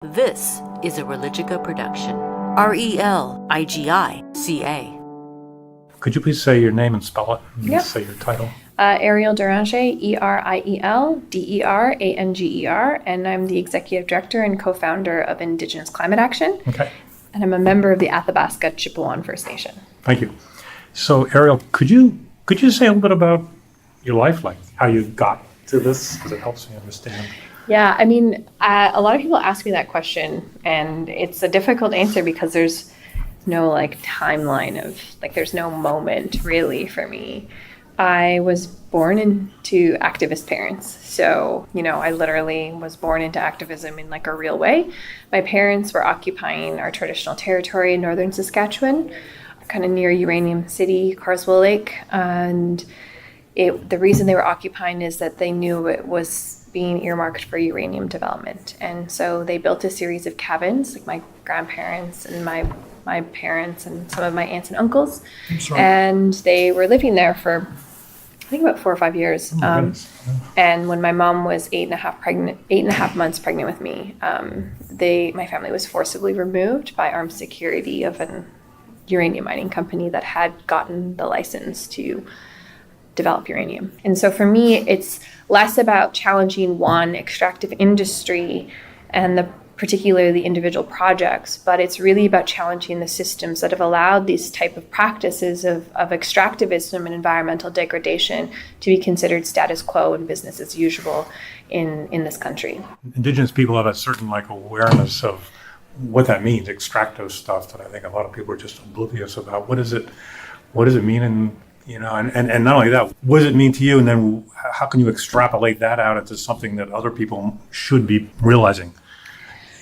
This is a Religica production. Religica. Could you please say your name and spell it? And Yep. Say your title. Eriel Deranger, Eriel Deranger, and I'm the Executive Director and co-founder of Indigenous Climate Action. Okay. And I'm a member of the Athabasca Chipewyan First Nation. Thank you. So, Eriel, could you say a little bit about your life, like how you got to this? Because it helps me understand. Yeah, I mean, a lot of people ask me that question, and it's a difficult answer because there's no timeline of there's no moment really for me. I was born into activist parents. So, I literally was born into activism in a real way. My parents were occupying our traditional territory in northern Saskatchewan, kind of near Uranium City, Carswell Lake. And the reason they were occupying is that they knew it was being earmarked for uranium development. And so they built a series of cabins, my grandparents and my parents and some of my aunts and uncles. And they were living there for, I think, about 4 or 5 years. And when my mom was 8.5 months pregnant with me, my family was forcibly removed by armed security of an uranium mining company that had gotten the license to develop uranium. And so for me, it's less about challenging one extractive industry and particularly the individual projects, but it's really about challenging the systems that have allowed these type of practices of extractivism and environmental degradation to be considered status quo and business as usual in this country. Indigenous people have a certain awareness of what that means, extractive stuff, that I think a lot of people are just oblivious about. What does it mean? And and not only that, what does it mean to you? And then how can you extrapolate that out into something that other people should be realizing?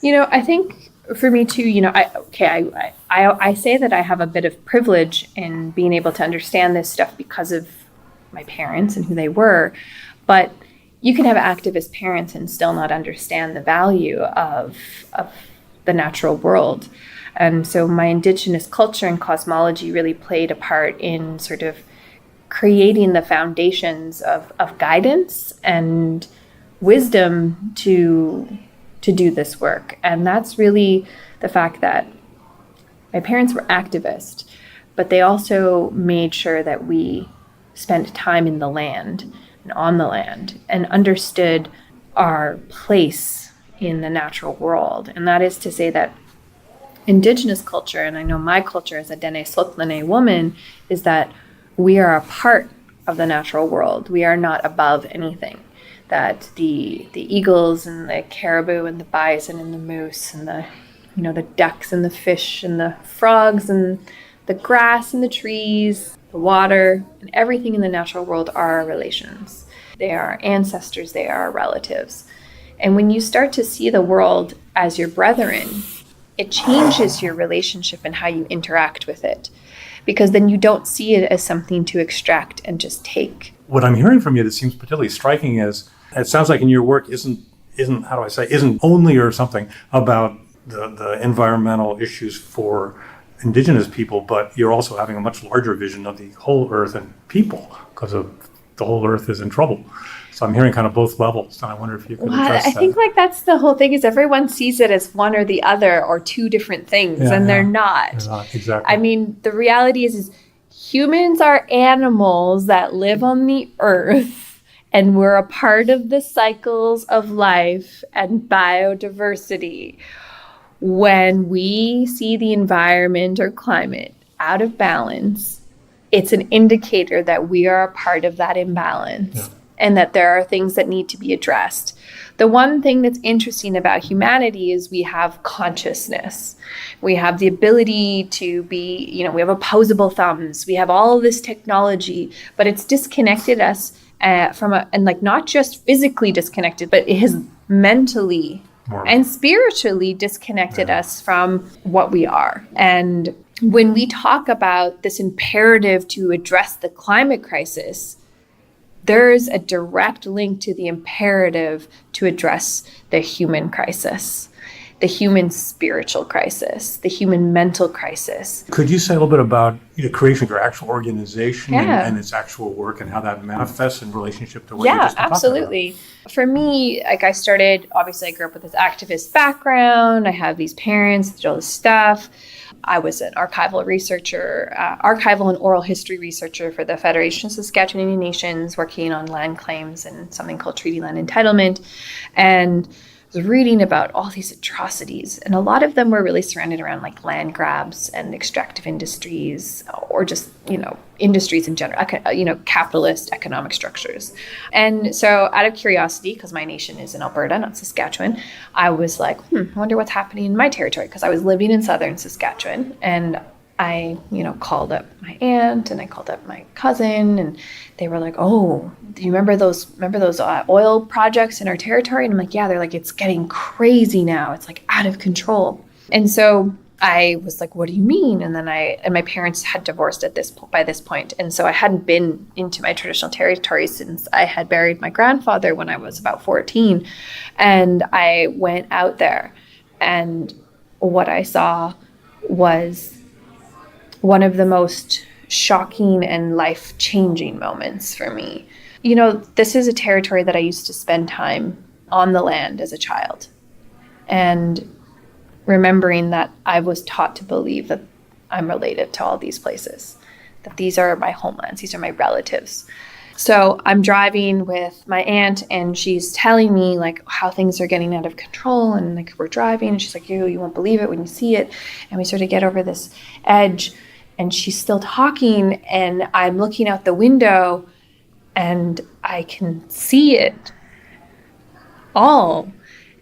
I think for me too, I say that I have a bit of privilege in being able to understand this stuff because of my parents and who they were. But you can have activist parents and still not understand the value of the natural world. And so my Indigenous culture and cosmology really played a part in sort of creating the foundations of guidance and wisdom to do this work. And that's really the fact that my parents were activists, but they also made sure that we spent time in the land and on the land and understood our place in the natural world. And that is to say that Indigenous culture, and I know my culture as a Denesulin woman, is that we are a part of the natural world. We are not above anything. That the eagles and the caribou and the bison and the moose and the ducks and the fish and the frogs and the grass and the trees, the water, and everything in the natural world are our relations. They are our ancestors, they are our relatives. And when you start to see the world as your brethren, it changes your relationship and how you interact with it, because then you don't see it as something to extract and just take. What I'm hearing from you that seems particularly striking is it sounds like in your work isn't only or something about the environmental issues for Indigenous people, but you're also having a much larger vision of the whole earth and people, because of the whole earth is in trouble. So I'm hearing kind of both levels, and I wonder if you could address that. I think that's the whole thing, is everyone sees it as one or the other or two different things, they're not. They're not, exactly. I mean, the reality is humans are animals that live on the earth, and we're a part of the cycles of life and biodiversity. When we see the environment or climate out of balance, it's an indicator that we are a part of that imbalance. Yeah. And that there are things that need to be addressed. The one thing that's interesting about humanity is we have consciousness. We have the ability to be, we have opposable thumbs. We have all of this technology, but it's disconnected us not just physically disconnected, but it has mentally and spiritually disconnected us from what we are. And when we talk about this imperative to address the climate crisis, there's a direct link to the imperative to address the human crisis. the human spiritual crisis, the human mental crisis. Could you say a little bit about Cree Figure, actual organization Yeah. and its actual work and how that manifests in relationship to what you just been talking Absolutely. For me, like I grew up with this activist background. I have these parents that did all this stuff. I was an archival researcher, archival and oral history researcher for the Federation of Saskatchewan Indian Nations, working on land claims and something called treaty land entitlement. And I was reading about all these atrocities, and a lot of them were really surrounded around like land grabs and extractive industries, or just, industries in general, capitalist economic structures. And so out of curiosity, because my nation is in Alberta, not Saskatchewan, I was like, I wonder what's happening in my territory, because I was living in southern Saskatchewan. And I, called up my aunt and I called up my cousin, and they were like, "Oh, do you remember those oil projects in our territory?" And I'm like, "Yeah." They're like, "It's getting crazy now. It's like out of control." And so I was like, "What do you mean?" And then my parents had divorced by this point, and so I hadn't been into my traditional territory since I had buried my grandfather when I was about 14, and I went out there, and what I saw was one of the most shocking and life-changing moments for me. This is a territory that I used to spend time on the land as a child. And remembering that I was taught to believe that I'm related to all these places, that these are my homelands, these are my relatives. So I'm driving with my aunt, and she's telling me like how things are getting out of control, and like we're driving, and she's like, you won't believe it when you see it. And we sort of get over this edge, and she's still talking, and I'm looking out the window, and I can see it all.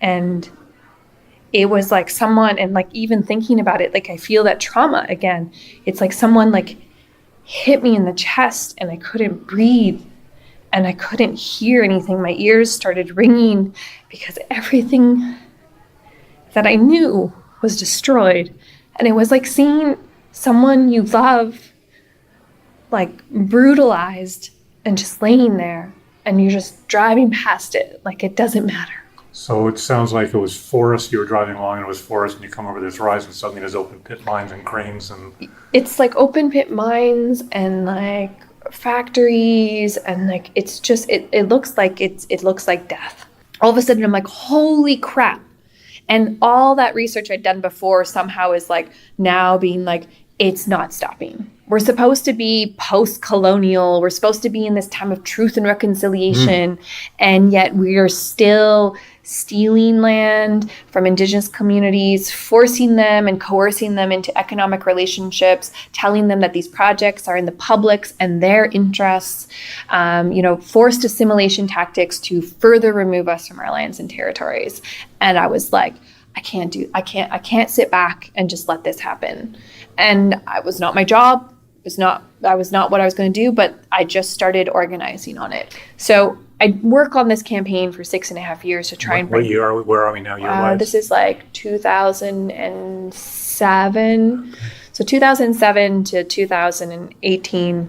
And it was like someone, and like even thinking about it, like I feel that trauma again. It's like someone like hit me in the chest, and I couldn't breathe, and I couldn't hear anything. My ears started ringing because everything that I knew was destroyed. And it was like seeing someone you love like brutalized and just laying there, and you're just driving past it like it doesn't matter. So it sounds like it was forest. You were driving along and it was forest, and you come over this rise, and suddenly there's open pit mines and cranes, and it's like open pit mines and like factories, and like it's just it looks like death. All of a sudden I'm like, holy crap. And all that research I'd done before somehow is like now being like, it's not stopping. We're supposed to be post-colonial. We're supposed to be in this time of truth and reconciliation. And yet we are still stealing land from Indigenous communities, forcing them and coercing them into economic relationships, telling them that these projects are in the public's and their interests, forced assimilation tactics to further remove us from our lands and territories. And I was like, I can't sit back and just let this happen. And it was not my job. That was not what I was going to do, but I just started organizing on it. So I work on this campaign for 6.5 years to try and bring. Where are we now? Year-wise? This is like 2007. So 2007 to 2018,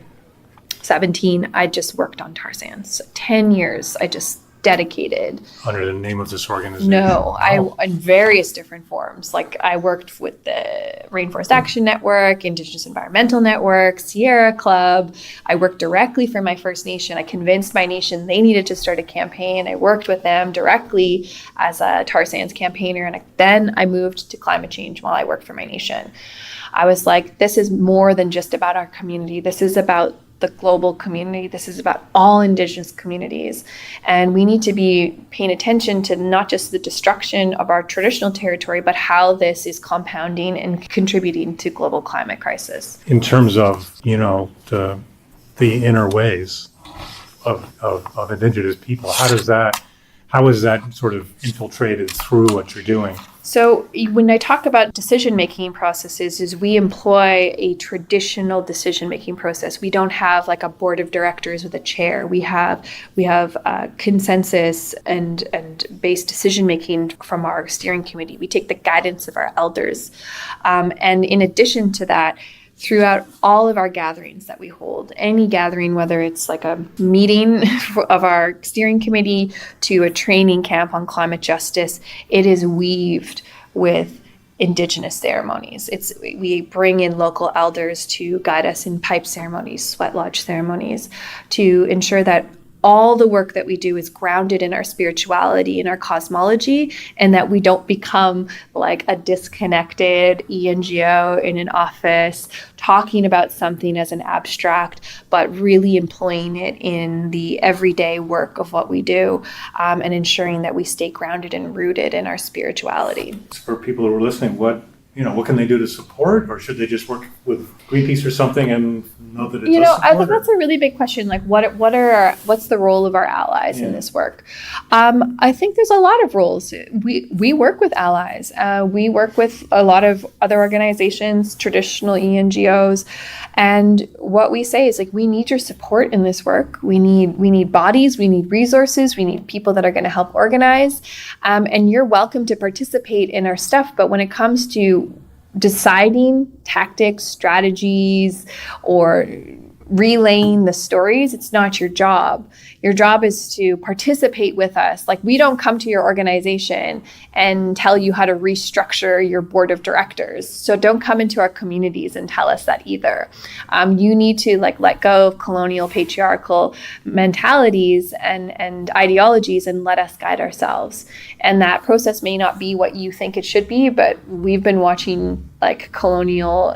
17, I just worked on tar sands. So 10 years I just dedicated. Under the name of this organization? No, in various different forms. Like I worked with the Rainforest Action Network, Indigenous Environmental Network, Sierra Club. I worked directly for my First Nation. I convinced my nation they needed to start a campaign. I worked with them directly as a tar sands campaigner. And then I moved to climate change while I worked for my nation. I was like, this is more than just about our community. This is about the global community. This is about all Indigenous communities. And we need to be paying attention to not just the destruction of our traditional territory, but how this is compounding and contributing to global climate crisis. In terms of, the inner ways of Indigenous people, how is that sort of infiltrated through what you're doing? So when I talk about decision-making processes, is we employ a traditional decision-making process. We don't have like a board of directors with a chair. We have consensus and based decision-making from our steering committee. We take the guidance of our elders. And in addition to that, throughout all of our gatherings that we hold, any gathering, whether it's like a meeting of our steering committee to a training camp on climate justice, it is weaved with Indigenous ceremonies. We bring in local elders to guide us in pipe ceremonies, sweat lodge ceremonies, to ensure that all the work that we do is grounded in our spirituality and our cosmology, and that we don't become like a disconnected ENGO in an office talking about something as an abstract, but really employing it in the everyday work of what we do, and ensuring that we stay grounded and rooted in our spirituality. For people who are listening, what can they do to support, or should they just work with Greenpeace or something and know that it does support? I think that's a really big question. Like, what's the role of our allies in this work? I think there's a lot of roles. We work with allies. We work with a lot of other organizations, traditional ENGOs, and what we say is like, we need your support in this work. We need bodies, we need resources, we need people that are going to help organize, and you're welcome to participate in our stuff. But when it comes to deciding tactics, strategies, or relaying the stories, it's not your job. Your job is to participate with us. Like, we don't come to your organization and tell you how to restructure your board of directors. So don't come into our communities and tell us that either. You need to let go of colonial patriarchal mentalities and ideologies and let us guide ourselves. And that process may not be what you think it should be, but we've been watching colonial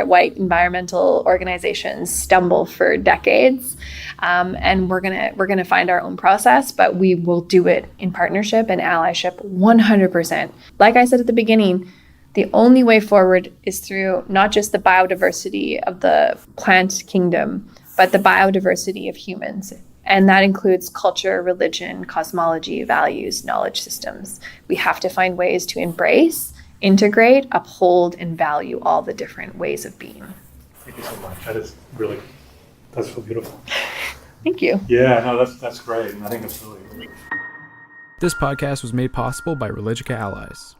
white environmental organizations stumble for decades, and we're gonna find our own process, but we will do it in partnership and allyship 100%. Like I said at the beginning, the only way forward is through not just the biodiversity of the plant kingdom, but the biodiversity of humans. And that includes culture, religion, cosmology, values, knowledge systems. We have to find ways to embrace, integrate, uphold, and value all the different ways of being. Thank you so much. That's so beautiful. Thank you. Yeah, no, that's great. And I think it's really. This podcast was made possible by Religica Allies.